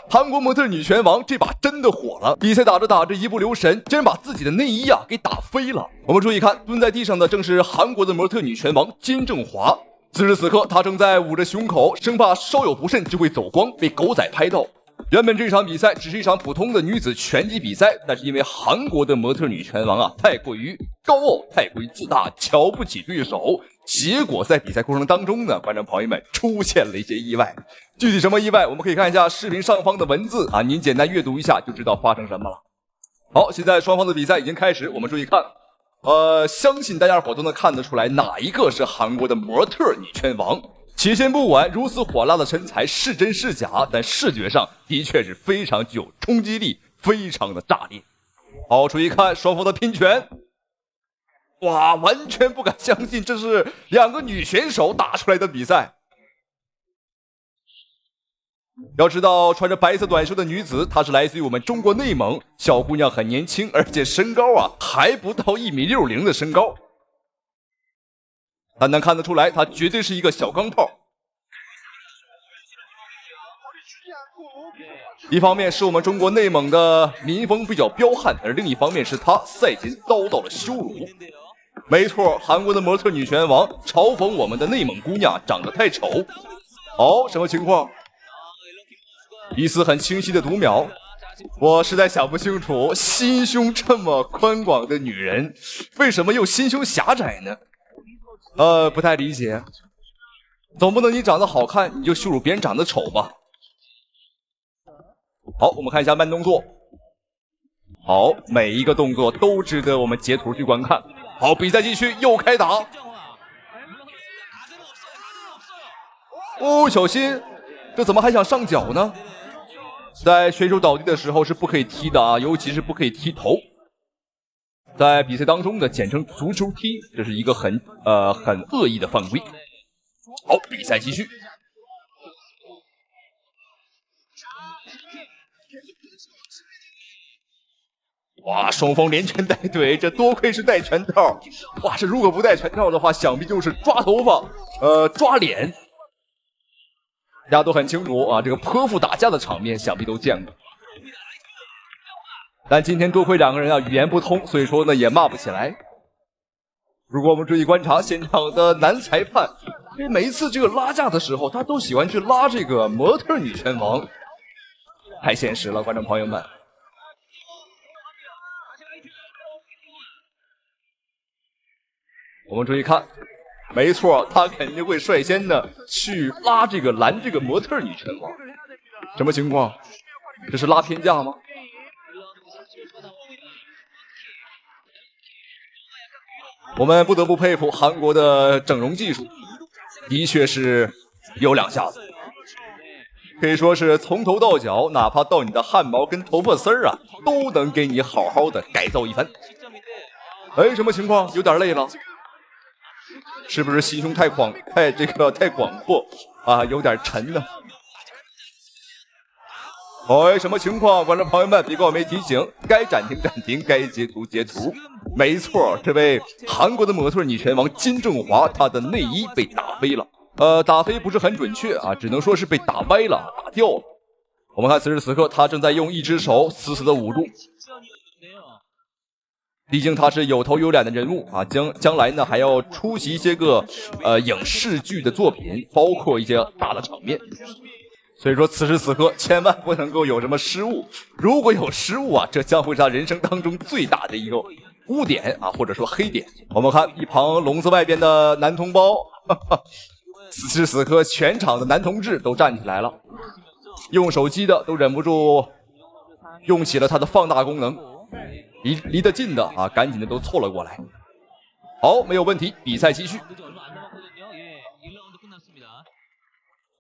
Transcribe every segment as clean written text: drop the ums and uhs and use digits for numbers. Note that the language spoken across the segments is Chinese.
韩国模特女拳王这把真的火了，比赛打着打着一不留神，竟然把自己的内衣给打飞了。我们注意看，蹲在地上的正是韩国的模特女拳王金正华。此时此刻，她正在捂着胸口，生怕稍有不慎就会走光，被狗仔拍到。原本这场比赛只是一场普通的女子拳击比赛，但是因为韩国的模特女拳王太过于高傲，太过于自大，瞧不起对手，结果在比赛过程当中呢，观众朋友们出现了一些意外。具体什么意外，我们可以看一下视频上方的文字您简单阅读一下就知道发生什么了。好，现在双方的比赛已经开始，我们注意看，相信大家伙都能看得出来哪一个是韩国的模特女拳王。且先不管如此火辣的身材是真是假，但视觉上的确是非常具有冲击力，非常的炸裂。好，注意看双方的拼拳，哇，完全不敢相信这是两个女选手打出来的比赛。要知道，穿着白色短袖的女子，她是来自于我们中国内蒙，小姑娘很年轻，而且身高还不到1.60米的身高。但能看得出来，她绝对是一个小钢炮。一方面是我们中国内蒙的民风比较彪悍，而另一方面是她赛前遭到了羞辱。没错，韩国的模特女拳王嘲讽我们的内蒙姑娘长得太丑。什么情况？一丝很清晰的读秒，我实在想不清楚，心胸这么宽广的女人，为什么又心胸狭窄呢？不太理解。总不能你长得好看，你就羞辱别人长得丑吧？好，我们看一下慢动作。好，每一个动作都值得我们截图去观看。好，比赛继续，又开打。小心，这怎么还想上脚呢？在选手倒地的时候是不可以踢的尤其是不可以踢头。在比赛当中的简称足球踢，这是一个很恶意的犯规。好，比赛继续。哇，双方连拳带怼，这多亏是带拳套。哇，这如果不带拳套的话，想必就是抓头发，抓脸。大家都很清楚这个泼妇打架的场面，想必都见过。但今天多亏两个人语言不通，所以说呢也骂不起来。如果我们注意观察现场的男裁判，因为每一次这个拉架的时候，他都喜欢去拉这个模特女拳王，太现实了，观众朋友们。我们注意看，没错，他肯定会率先的去拦这个模特女拳王。什么情况？这是拉偏架吗？我们不得不佩服韩国的整容技术，的确是有两下子，可以说是从头到脚，哪怕到你的汗毛跟头发丝都能给你好好的改造一番。什么情况？有点累了，是不是心胸太广阔有点沉呢？什么情况？观众朋友们，别怪我没提醒，该暂停暂停，该截图截图。没错，这位韩国的模特女拳王金正华，她的内衣被打飞了。打飞不是很准确只能说是被打歪了，打掉了。我们看此时此刻，她正在用一只手死死的捂住。毕竟她是有头有脸的人物将来呢还要出席一些个影视剧的作品，包括一些大的场面。所以说此时此刻千万不能够有什么失误，如果有失误这将会是他人生当中最大的一个污点或者说黑点。我们看一旁笼子外边的男同胞，此时此刻全场的男同志都站起来了，用手机的都忍不住用起了他的放大功能，离得近的赶紧的都凑了过来。好，没有问题，比赛继续。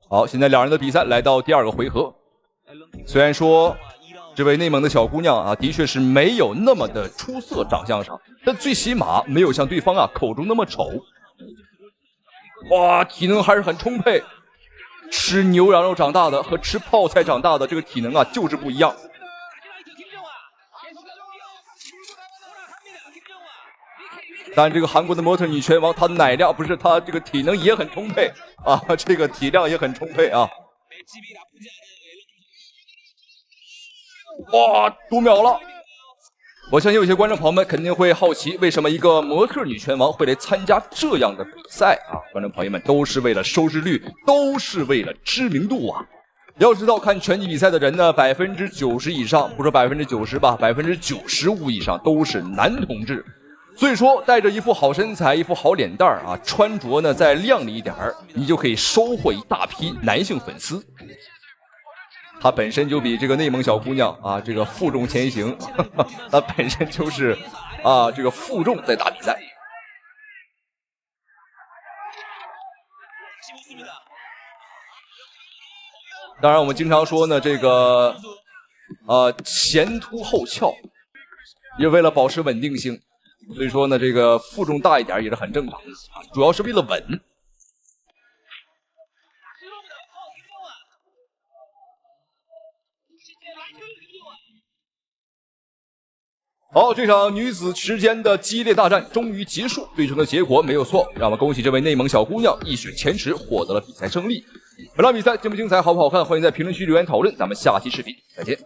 好，现在两人的比赛来到第二个回合。虽然说这位内蒙的小姑娘的确是没有那么的出色长相上，但最起码没有像对方口中那么丑。哇，体能还是很充沛，吃牛羊肉长大的和吃泡菜长大的这个体能就是不一样。但这个韩国的模特女拳王，她的奶量不是她这个体能也很充沛这个体量也很充沛哇，读秒了！我相信有些观众朋友们肯定会好奇，为什么一个模特女拳王会来参加这样的比赛啊？观众朋友们，都是为了收视率，都是为了知名度啊！要知道，看拳击比赛的人呢，90%以上，不说90%吧，95%以上都是男同志。所以说，带着一副好身材，一副好脸蛋啊，穿着呢再靓丽一点你就可以收获一大批男性粉丝。她本身就比这个内蒙小姑娘啊，这个负重前行，她本身就是啊，这个负重在打比赛。当然，我们经常说呢，这个前凸后翘，也为了保持稳定性。所以说呢，这个负重大一点也是很正常的，主要是为了稳。好，这场女子之间的激烈大战终于结束，最终的结果没有错，让我们恭喜这位内蒙小姑娘一雪前耻，获得了比赛胜利。本场比赛精不精彩，好不好看？欢迎在评论区留言讨论，咱们下期视频再见。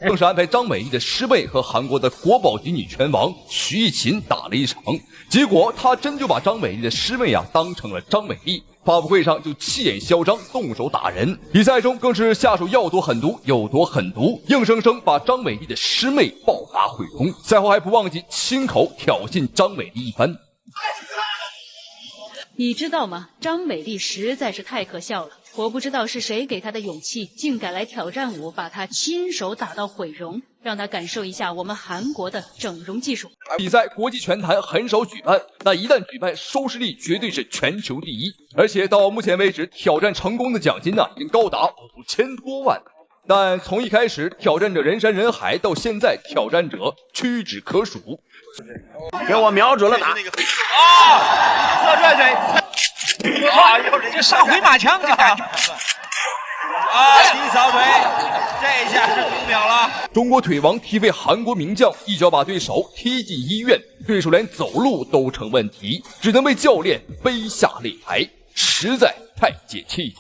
正式安排张美丽的师妹和韩国的国宝级女拳王徐艺勤打了一场，结果她真就把张美丽的师妹当成了张美丽，发布会上就气焰嚣张，动手打人。比赛中更是下手要多狠毒有多狠毒，硬生生把张美丽的师妹暴打毁容。赛后还不忘记亲口挑衅张美丽一番。你知道吗？张美丽实在是太可笑了。我不知道是谁给她的勇气，竟敢来挑战我，把她亲手打到毁容，让她感受一下我们韩国的整容技术。比赛国际拳坛很少举办，那一旦举办，收视率绝对是全球第一。而且到目前为止，挑战成功的奖金已经高达5000多万。但从一开始挑战者人山人海，到现在挑战者屈指可数。给我瞄准了打！侧拽腿，这上回马枪，这感觉踢扫腿，这一下是读秒了。中国腿王踢飞韩国名将，一脚把对手踢进医院，对手连走路都成问题，只能被教练背下擂台，实在太解气。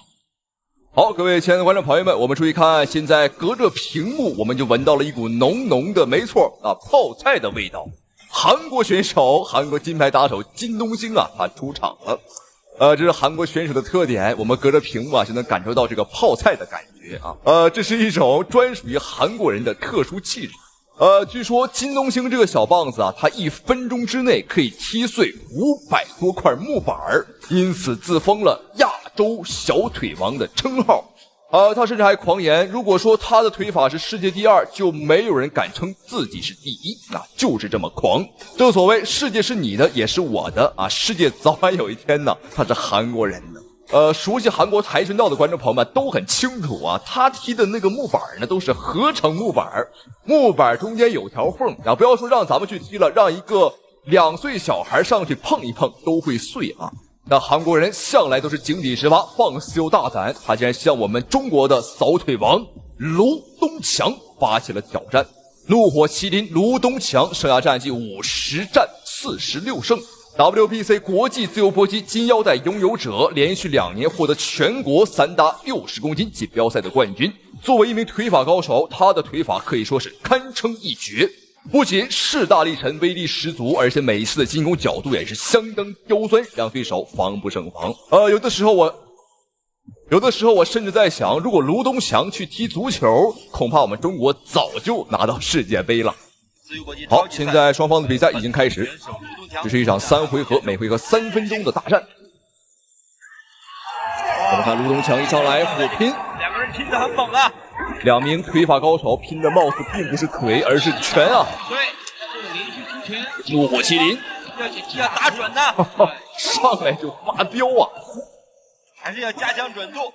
好，各位亲爱的观众朋友们，我们注意看，现在隔着屏幕，我们就闻到了一股浓浓的，没错泡菜的味道。韩国选手，韩国金牌打手金东星他出场了。这是韩国选手的特点，我们隔着屏幕就能感受到这个泡菜的感觉这是一种专属于韩国人的特殊气质。据说金东星这个小棒子他1分钟之内可以踢碎500多块木板，因此自封了亚洲小腿王的称号。他甚至还狂言，如果说他的腿法是世界第2，就没有人敢称自己是第1，就是这么狂。正所谓世界是你的，也是我的世界早晚有一天他是韩国人的。熟悉韩国跆拳道的观众朋友们都很清楚他踢的那个木板都是合成木板，木板中间有条缝不要说让咱们去踢了，让一个2岁小孩上去碰一碰都会碎那韩国人向来都是井底之蛙，放肆又大胆，他竟然向我们中国的扫腿王卢东强发起了挑战。怒火麒麟卢东强生涯战绩50战46胜， WBC 国际自由搏击金腰带拥有者，连续2年获得全国散打60公斤锦标赛的冠军。作为一名腿法高手，他的腿法可以说是堪称一绝。不仅势大力沉，威力十足，而且每一次的进攻角度也是相当刁钻，让对手防不胜防。有的时候我甚至在想，如果卢东强去踢足球，恐怕我们中国早就拿到世界杯了。好，现在双方的比赛已经开始，这是一场3回合，每回合3分钟的大战。我们看卢东强一上来火拼，两个人拼得很猛2名腿法高手拼的貌似并不是腿，而是拳对，这个连续出拳，怒火麒麟要打准的，上来就发飙还是要加强准度。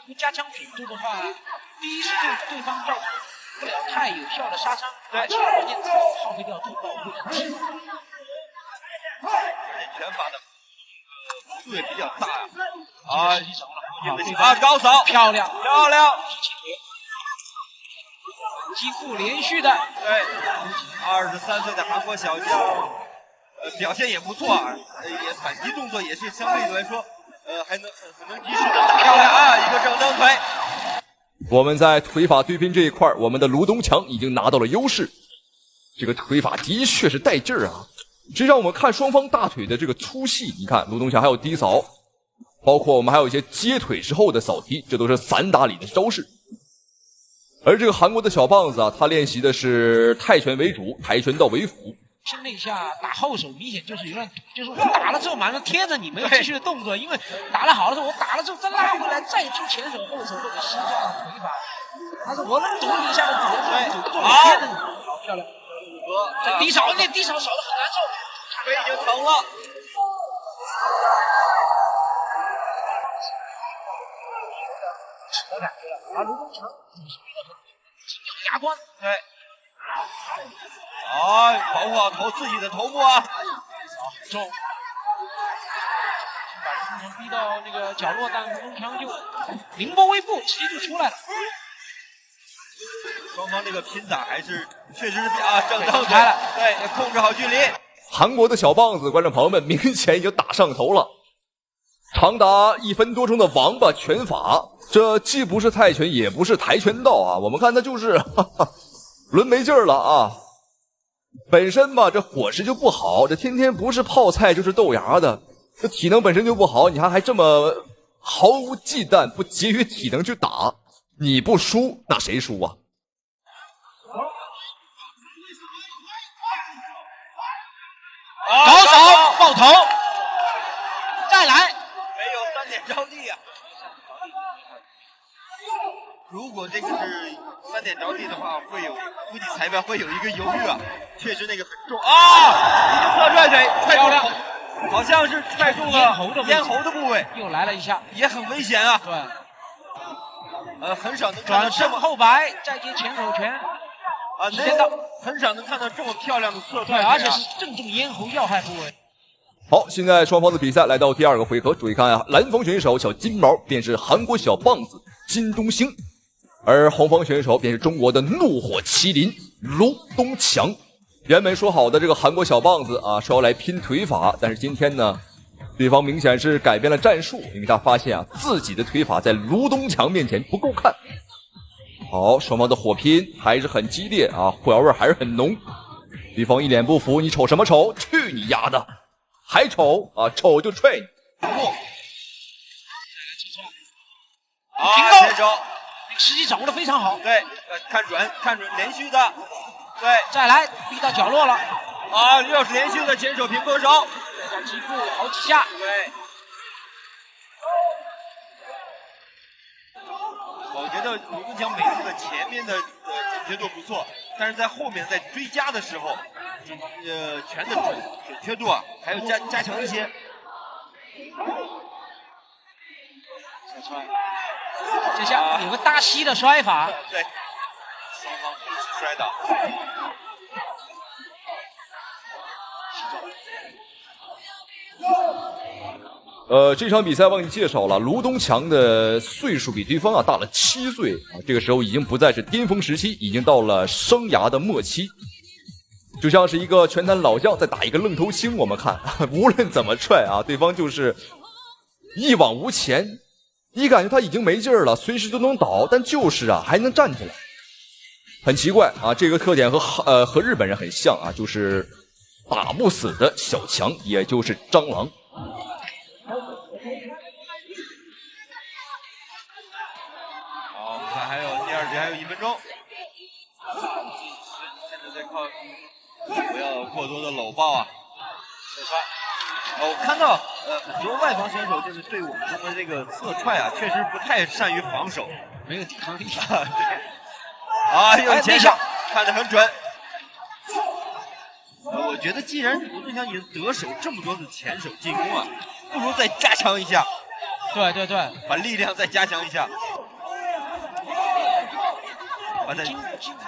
不加强准度的话，第一是对方造成不了太有效的杀伤，对，关键耗费掉对方的力气。拳法的幅度也比较大高手，漂亮，几乎连续的。对，23岁的韩国小将，表现也不错啊，也反击动作也是相对来说，还能很能及时的打漂亮啊，一个正蹬腿。我们在腿法对拼这一块，我们的卢东强已经拿到了优势。这个腿法的确是带劲儿啊！这让我们看双方大腿的这个粗细，你看卢东强还有低扫，包括我们还有一些接腿之后的扫踢，这都是散打里的招式。而这个韩国的小棒子啊，他练习的是泰拳为主，跆拳道为辅。身内下打后手，明显就是有点，就是我打了之后马上贴着你，没有继续的动作，因为打得好的时候，我打了之后再拉回来，再出前手后手或者膝这样的腿法。但是我能躲你一下的左手动贴着你，好漂亮。这低扫，那低扫扫得很难受，腿已经疼了。的感觉了，而卢东强也是逼得很紧咬牙关。对。保护好自己的头部啊！重，把卢东强逼到那个角落，但卢东强就凌波微步，直接就出来了。双方这个拼打还是确实是正蹬腿了，对，控制好距离。韩国的小棒子，观众朋友们明显已经打上头了。长达1分多钟的王八拳法，这既不是泰拳，也不是跆拳道啊！我们看他就是抡没劲儿了啊！本身吧，这伙食就不好，这天天不是泡菜就是豆芽的，这体能本身就不好，你还这么毫无忌惮、不节约体能去打，你不输那谁输啊？高手爆头，再来，没有3点着地啊！如果这个是3点着地的话，估计裁判会有一个犹豫啊。确实那个很重啊，一个侧拽腿，漂亮，好像是踹中了咽喉的部位，又来了一下，也很危险啊。对，很少能看到转身后摆，再接前手拳。很少能看到这么漂亮的侧踹，而且是正中咽喉要害部位。好，现在双方的比赛来到第2个回合，注意看啊，蓝方选手小金毛便是韩国小棒子金东兴，而红方选手便是中国的怒火麒麟卢东强。原本说好的这个韩国小棒子啊是要来拼腿法，但是今天呢，对方明显是改变了战术，因为他发现啊自己的腿法在卢东强面前不够看。好，双方的火拼还是很激烈啊，火药味还是很浓。对方一脸不服，你瞅什么瞅？去你丫的！还瞅啊？瞅就踹你！平勾，时机掌握的非常好。对，看准连续的，对，再来逼到角落了。又是连续的前手平勾手，再加击步好几下。对。我觉得卢东强每次的前面的准确度不错，但是在后面在追加的时候，拳的准确度啊，还要加强一些。这下有个大膝的摔法，对，双方同时摔倒。这场比赛忘记介绍了，卢东强的岁数比对方大了7岁啊，这个时候已经不再是巅峰时期，已经到了生涯的末期，就像是一个拳坛老将在打一个愣头青。我们看，无论怎么踹啊，对方就是一往无前，你感觉他已经没劲儿了，随时都能倒，但就是啊还能站起来，很奇怪啊。这个特点和日本人很像啊，就是打不死的小强，也就是蟑螂。好，我们看还有第2节还有1分钟，现在在靠不要过多的搂抱啊。我看到很多外方选手就是对我们的这个侧踹啊，确实不太善于防守，没有抵抗力。对，又前手看得很准。我觉得既然卢东强已经得手这么多次前手进攻啊，不如再加强一下。对对对，把力量再加强一下。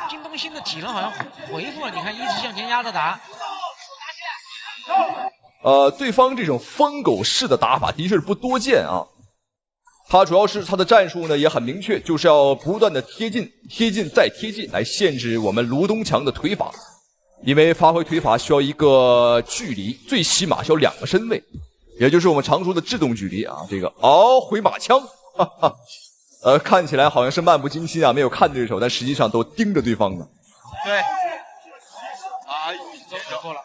金东兴的体能好像恢复了，你看一直向前压着打。对方这种疯狗式的打法的确是不多见啊。他主要是他的战术呢也很明确，就是要不断的贴近再贴近，来限制我们卢东强的腿法。因为发挥腿法需要一个距离，最起码需要2个身位，也就是我们常说的制动距离啊。这个回马枪，哈哈，看起来好像是漫不经心啊，没有看对手，但实际上都盯着对方呢。对，都过了。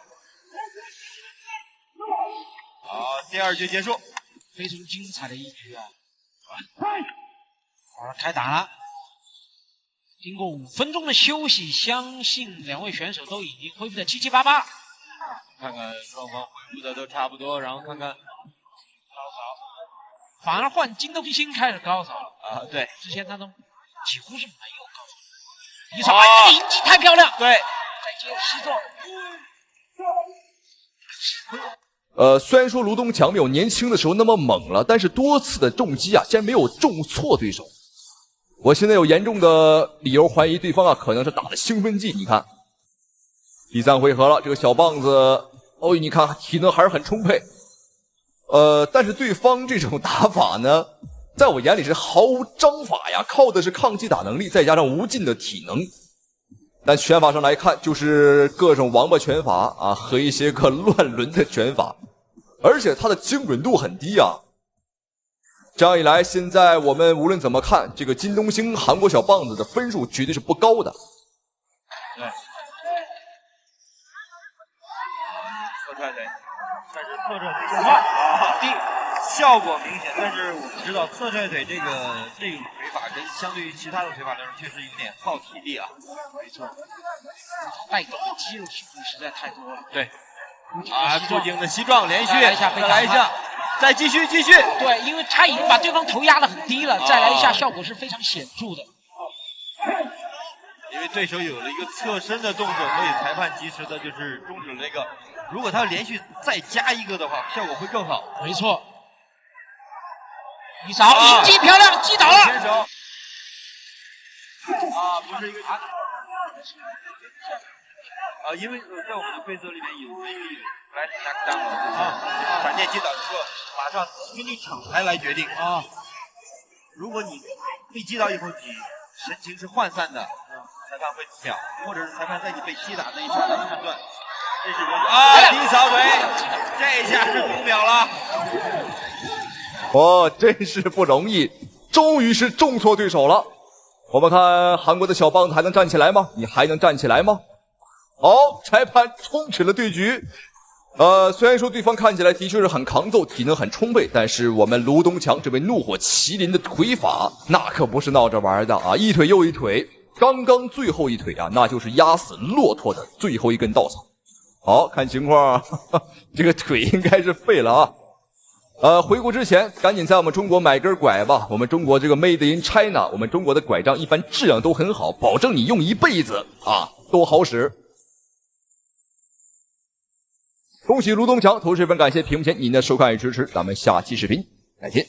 好，第2局结束，非常精彩的一局啊！好了，开打了。经过5分钟的休息，相信2位选手都已经恢复得七七八八。看看双方恢复的都差不多，然后看看高潮，反而换金东星开始高潮了啊！对，之前他都几乎是没有高潮。一场这个迎击太漂亮，对，再接西撞。虽然说卢东强没有年轻的时候那么猛了，但是多次的重击啊，竟然没有重错对手。我现在有严重的理由怀疑对方啊，可能是打了兴奋剂。你看，第3回合了，这个小棒子，你看体能还是很充沛。但是对方这种打法呢，在我眼里是毫无章法呀，靠的是抗击打能力，再加上无尽的体能。但拳法上来看，就是各种王八拳法啊，和一些个乱伦的拳法，而且它的精准度很低啊。这样一来，现在我们无论怎么看，这个金东星韩国小棒子的分数绝对是不高的。对，侧踹腿，但是侧踹腿效果明显，但是我们知道侧踹腿这种腿法跟相对于其他的腿法来说，确实有点耗体力啊。没错，带动的肌肉训练实在太多了。对，过颈的膝撞连续，再来一下，再继续。对，因为他已经把对方头压得很低了，再来一下效果是非常显著的。因为对手有了一个侧身的动作，所以裁判及时的就是终止了这个。如果他连续再加一个的话，效果会更好。没错。一扫迎击漂亮，击倒了。选手不是一个因为在我们的规则里面有这个来knock down闪电击倒之后，马上根据场裁来决定啊。如果你被击倒以后，你神情是涣散的，裁判会读秒，或者是裁判在你被击打那一刹那判断，这是低扫腿，这下是读秒了。真是不容易，终于是重挫对手了。我们看韩国的小棒子还能站起来吗？你还能站起来吗？裁判终止了对局。虽然说对方看起来的确是很抗揍，体能很充沛，但是我们卢东强这位怒火麒麟的腿法，那可不是闹着玩的啊！一腿又一腿，刚刚最后一腿啊，那就是压死骆驼的最后一根稻草。好，看情况，这个腿应该是废了啊。回国之前赶紧在我们中国买根拐吧，我们中国这个 Made in China， 我们中国的拐杖一般质量都很好，保证你用一辈子啊都好使。恭喜卢东强，同时也感谢屏幕前您的收看与支持，咱们下期视频再见。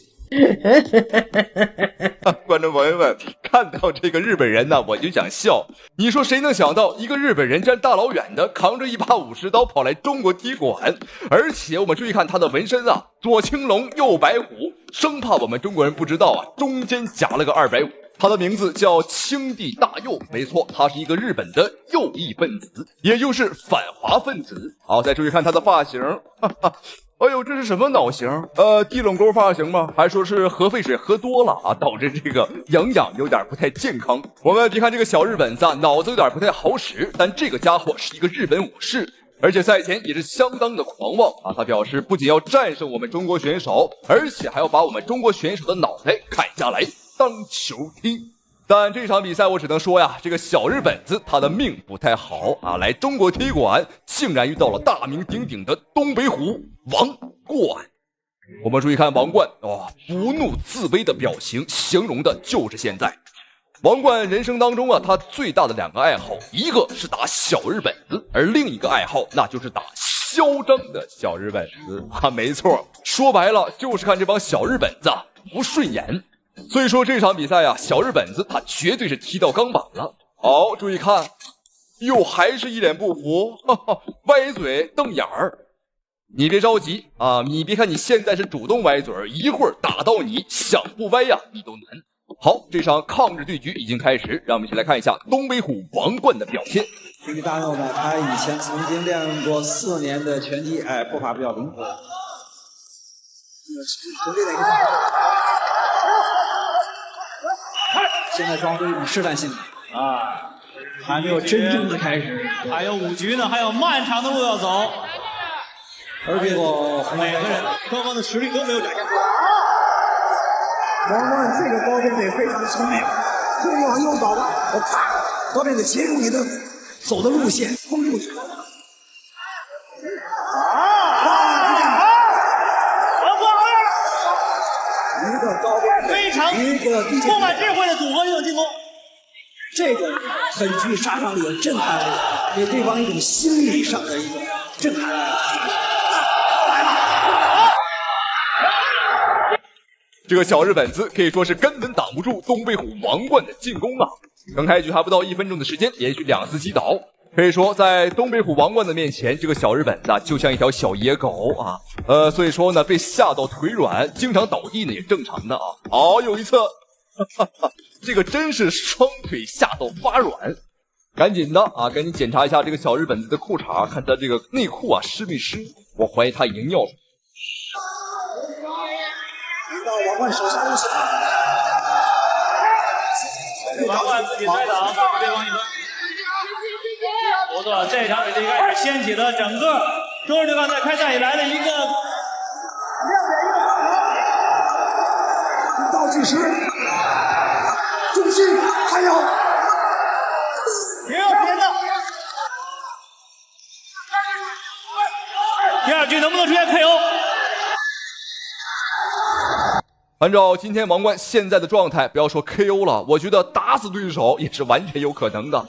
观众朋友们，看到这个日本人呢，我就想笑。你说谁能想到一个日本人这样大老远的扛着一把武士刀跑来中国踢馆，而且我们注意看他的纹身啊，左青龙右白虎，生怕我们中国人不知道啊，中间夹了个250。他的名字叫青地大佑，没错，他是一个日本的右翼分子，也就是反华分子。好，再注意看他的发型，哈哈。哎呦，这是什么脑型？地垄沟发型吗？还说是核废水喝多了啊，导致这个营养有点不太健康。我们别看这个小日本子啊，脑子有点不太好使，但这个家伙是一个日本武士，而且赛前也是相当的狂妄啊。他表示不仅要战胜我们中国选手，而且还要把我们中国选手的脑袋砍下来当球踢。但这场比赛我只能说呀，这个小日本子他的命不太好啊，来中国踢馆竟然遇到了大名鼎鼎的东北虎王冠。我们注意看王冠不怒自威的表情，形容的就是现在。王冠人生当中啊，他最大的2个爱好，一个是打小日本子，而另一个爱好那就是打嚣张的小日本子啊，没错，说白了就是看这帮小日本子不顺眼。所以说这场比赛呀，小日本子他绝对是踢到钢板了。好，注意看，还是一脸不服，歪嘴瞪眼儿。你别着急啊，你别看你现在是主动歪嘴，一会儿打到你想不歪呀，你都难。好，这场抗日对局已经开始，让我们一起来看一下东北虎王冠的表现。这个大肉呢，他以前曾经练过4年的拳击，步伐比较灵活。从这点看，现在装出一种试探性啊，还没有真正的开始，还有5局呢，还有漫长的路要走。而且每个人双方的实力都没有展现出来。王冠这个高边腿非常聪明，这个地方又搞的，我啪，高边腿切住你的走的路线，封住你。一个高边非常充满智慧的组合性进攻，这个很具杀伤力、有震撼力，给对方一种心理上的一种震撼力。这个小日本子可以说是根本挡不住东北虎王冠的进攻啊！刚开局还不到1分钟的时间，连续2次击倒，可以说在东北虎王冠的面前，这个小日本子就像一条小野狗啊！所以说呢，被吓到腿软，经常倒地呢也正常的啊。有一次，这个真是双腿吓到发软，赶紧的啊，赶紧检查一下这个小日本子的裤衩，看他这个内裤啊湿没湿？我怀疑他已经尿出。到王冠手上入手，王冠自己摔倒，对方一分。不错，这场比赛开始掀起了整个中日对抗赛开赛以来的一个亮点。倒计时，中心还有，别要别的。第2局能不能出现 KO？按照今天王冠现在的状态，不要说 KO 了，我觉得打死对手也是完全有可能的。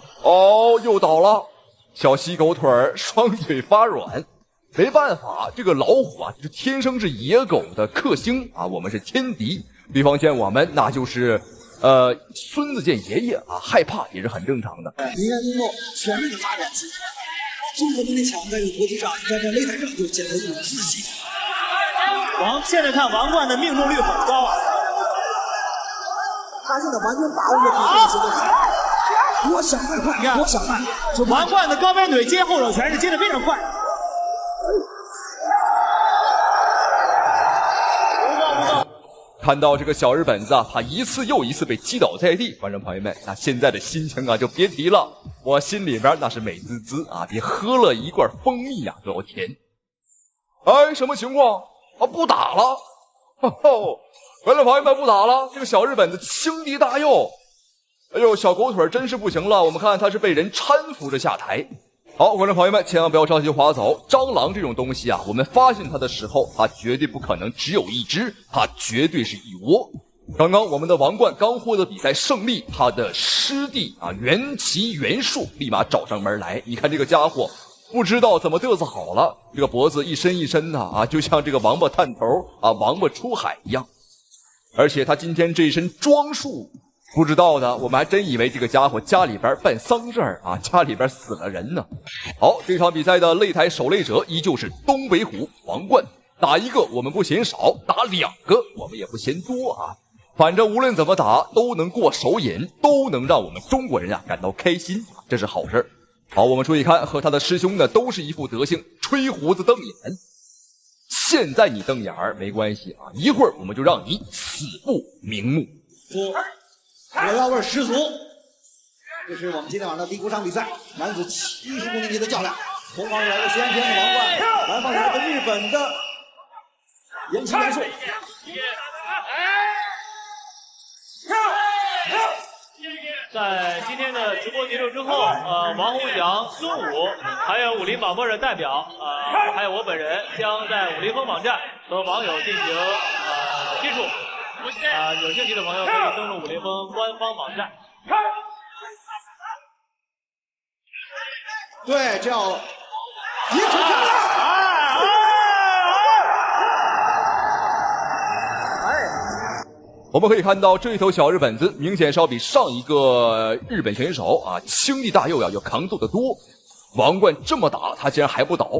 又倒了，小细狗腿儿，双腿发软，没办法，这个老虎啊，就天生是野狗的克星啊，我们是天敌，对方见我们那就是孙子见爷爷啊，害怕也是很正常的。应该能够全面的发展自己，综合能力强，在这个国际上，在这擂台上就显得有自信。现在看王冠的命中率很高啊，他现在完全把握了比赛的节奏，我想快，我想慢。王冠的高边腿接后手拳是接得非常快。看到这个小日本子啊，他一次又一次被击倒在地，观众朋友们，那现在的心情啊就别提了，我心里边那是美滋滋啊，比喝了一罐蜂蜜啊都要甜。什么情况？不打了，观众朋友们不打了，这个小日本子轻敌大佑，小狗腿真是不行了，我们看他是被人搀扶着下台。好，观众朋友们千万不要着急划走，蟑螂这种东西啊，我们发现它的时候，它绝对不可能只有一只，它绝对是一窝。刚刚我们的王冠刚获得比赛胜利，他的师弟啊袁奇袁术立马找上门来，你看这个家伙不知道怎么嘚瑟好了，这个脖子一伸一伸的就像这个王八探头啊，王八出海一样。而且他今天这一身装束，不知道的我们还真以为这个家伙家里边办丧事儿啊，家里边死了人呢。好，这场比赛的擂台守擂者依旧是东北虎王冠，打一个我们不嫌少，打2个我们也不嫌多啊。反正无论怎么打都能过手瘾，都能让我们中国人感到开心，这是好事。好，我们注意看，和他的师兄呢都是一副德行，吹胡子瞪眼。现在你瞪眼没关系啊，一会儿我们就让你死不瞑目。火药味十足。这是我们今天晚上的第5场比赛，男子70公斤级的较量。红方来自西安天的王冠，蓝方来自日本的岩崎元术。在今天的直播结束之后，王洪祥、孙武，还有武林广播的代表，还有我本人，将在武林风网站和网友进行接触。有兴趣的朋友可以登录武林风官方网站。对，这要一出看我们可以看到这一头小日本子明显是要比上一个日本选手轻敌大佑要抗揍得多。王冠这么打他竟然还不倒，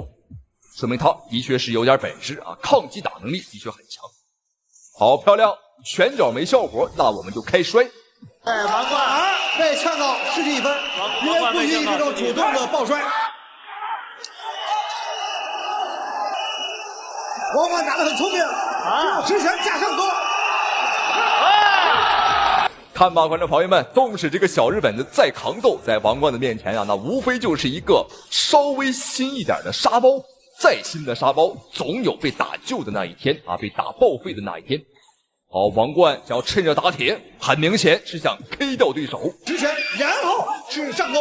说明他的确是有点本事啊，抗击打能力的确很强。好漂亮，拳脚没效果，那我们就开摔。王冠被呛到失去1分，因为不允许这种主动的抱摔。王冠打得很聪明，直拳架上勾。看吧，观众朋友们，纵使这个小日本的再抗斗，在王冠的面前啊，那无非就是一个稍微新一点的沙包。再新的沙包，总有被打旧的那一天啊，被打报废的那一天。好，王冠想要趁热打铁，很明显是想 K 掉对手。直拳，然后是上勾。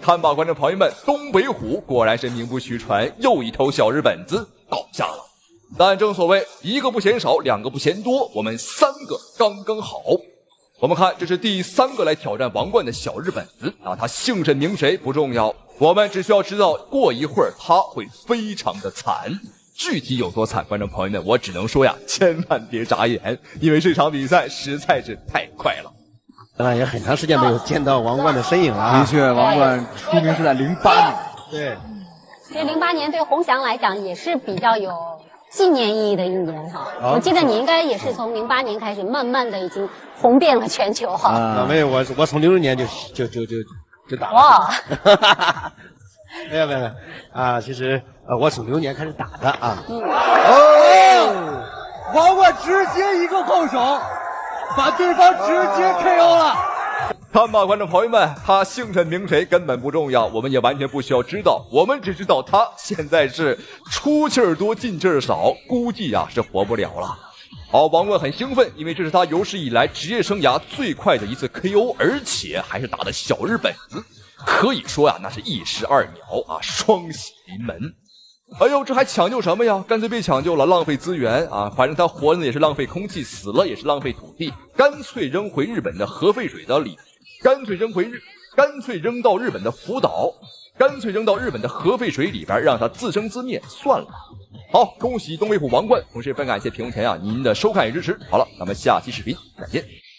看吧，观众朋友们，东北虎果然是名不虚传，又一头小日本子倒下了。但正所谓一个不嫌少，两个不嫌多，我们3个刚刚好。我们看，这是第3个来挑战王冠的小日本子啊，他姓甚名谁不重要，我们只需要知道过一会儿他会非常的惨。具体有多惨，观众朋友们，我只能说呀，千万别眨眼，因为这场比赛实在是太快了。也很长时间没有见到王冠的身影了啊。的确，王冠出名是在08年。对，其实08年对宏翔来讲也是比较有纪念意义的一年哈。我记得你应该也是从08年开始，慢慢的已经红遍了全球哈。没有，我从60年就打了。哇！没有啊，其实我从60年开始打的啊。王冠直接一个后手，把对方直接 KO 了。看吧，观众朋友们，他姓甚名谁根本不重要，我们也完全不需要知道，我们只知道他现在是出气儿多进气儿少，估计啊是活不了了。好，王冠很兴奋，因为这是他有史以来职业生涯最快的一次 KO， 而且还是打的小日本子，可以说呀，那是1石2鸟啊，双喜临门。哎呦，这还抢救什么呀？干脆别抢救了，浪费资源啊！反正他活着也是浪费空气，死了也是浪费土地，干脆扔回日本的核废水的里，干脆扔到日本的福岛，干脆扔到日本的核废水里边，让它自生自灭算了。好，恭喜东北虎王冠，同时也非常感谢屏幕前您的收看与支持。好了，咱们下期视频再见。